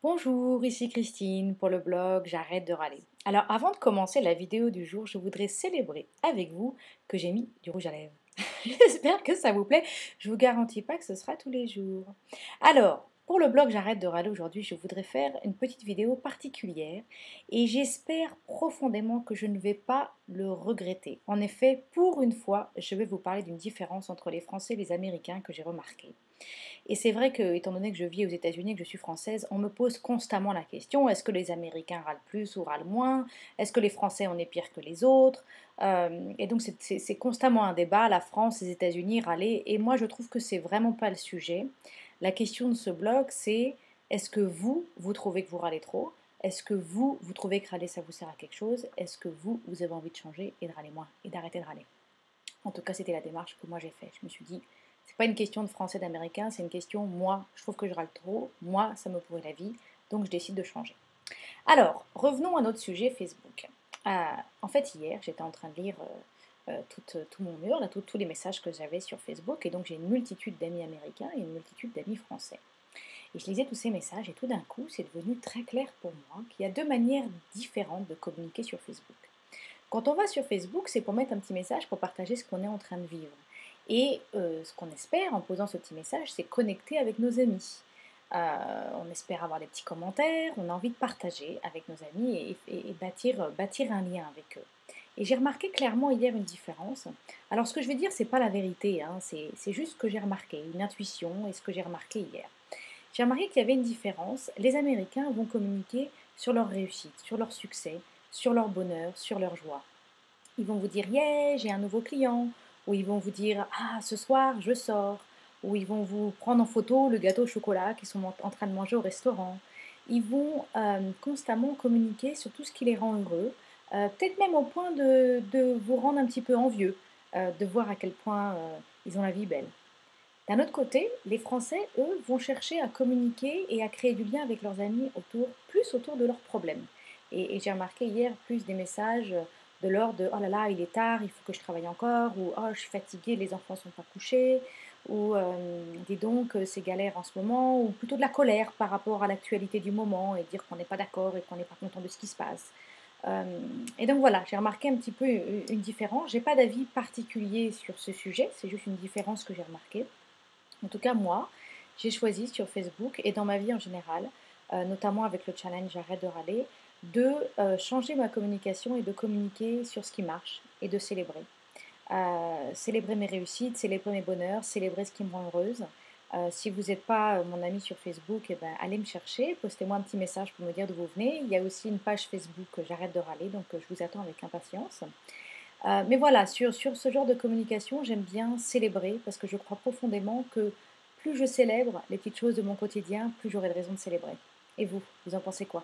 Bonjour, ici Christine pour le blog J'arrête de râler. Alors avant de commencer la vidéo du jour, je voudrais célébrer avec vous que j'ai mis du rouge à lèvres. J'espère que ça vous plaît. Je vous garantis pas que ce sera tous les jours. Alors, pour le blog J'arrête de râler aujourd'hui, je voudrais faire une petite vidéo particulière et j'espère profondément que je ne vais pas le regretter. En effet, pour une fois, je vais vous parler d'une différence entre les Français et les Américains que j'ai remarquée. Et c'est vrai que, étant donné que je vis aux États-Unis et que je suis française, on me pose constamment la question, est-ce que les Américains râlent plus ou râlent moins? Est-ce que les Français, on est pire que les autres? Et donc c'est constamment un débat, la France, les États-Unis, râler. Et moi, je trouve que c'est vraiment pas le sujet. La question de ce blog, c'est est-ce que vous trouvez que vous râlez trop? Est-ce que vous trouvez que râler, ça vous sert à quelque chose? Est-ce que vous avez envie de changer et de râler moins et d'arrêter de râler? En tout cas, c'était la démarche que moi j'ai faite. Je me suis dit, c'est pas une question de français, d'américain, c'est une question, moi, je trouve que je râle trop, moi, ça me pourrit la vie, donc je décide de changer. Alors, revenons à notre sujet Facebook. En fait, hier, j'étais en train de lire tout mon mur, là, tous les messages que j'avais sur Facebook, et donc j'ai une multitude d'amis américains et une multitude d'amis français. Et je lisais tous ces messages, et tout d'un coup, c'est devenu très clair pour moi qu'il y a deux manières différentes de communiquer sur Facebook. Quand on va sur Facebook, c'est pour mettre un petit message pour partager ce qu'on est en train de vivre. Et ce qu'on espère en posant ce petit message, c'est connecter avec nos amis. On espère avoir des petits commentaires, on a envie de partager avec nos amis et bâtir un lien avec eux. Et j'ai remarqué clairement hier une différence. Alors ce que je vais dire, c'est pas la vérité, hein, c'est juste ce que j'ai remarqué, une intuition et ce que j'ai remarqué hier. J'ai remarqué qu'il y avait une différence. Les Américains vont communiquer sur leur réussite, sur leur succès, sur leur bonheur, sur leur joie. Ils vont vous dire yeah, j'ai un nouveau client, ou ils vont vous dire ah, ce soir je sors, ou ils vont vous prendre en photo le gâteau au chocolat qu'ils sont en train de manger au restaurant. Ils vont constamment communiquer sur tout ce qui les rend heureux, peut-être même au point de vous rendre un petit peu envieux, de voir à quel point ils ont la vie belle. D'un autre côté, les Français, eux, vont chercher à communiquer et à créer du lien avec leurs amis plus autour de leurs problèmes. Et j'ai remarqué hier plus des messages de l'ordre de «Oh là là, il est tard, il faut que je travaille encore» ou «Oh, je suis fatiguée, les enfants ne sont pas couchés» ou «Dis donc, c'est galère en ce moment» ou plutôt de la colère par rapport à l'actualité du moment et dire qu'on n'est pas d'accord et qu'on n'est pas content de ce qui se passe. Et donc voilà, j'ai remarqué un petit peu une différence. J'ai pas d'avis particulier sur ce sujet, c'est juste une différence que j'ai remarquée. En tout cas, moi, j'ai choisi sur Facebook et dans ma vie en général, notamment avec le challenge J'arrête de râler, de changer ma communication et de communiquer sur ce qui marche et de célébrer. Célébrer mes réussites, célébrer mes bonheurs, célébrer ce qui me rend heureuse. Si vous n'êtes pas mon ami sur Facebook, eh ben, allez me chercher, postez-moi un petit message pour me dire d'où vous venez. Il y a aussi une page Facebook J'arrête de râler, donc je vous attends avec impatience. Mais voilà, sur ce genre de communication, j'aime bien célébrer parce que je crois profondément que plus je célèbre les petites choses de mon quotidien, plus j'aurai de raisons de célébrer. Et vous en pensez quoi?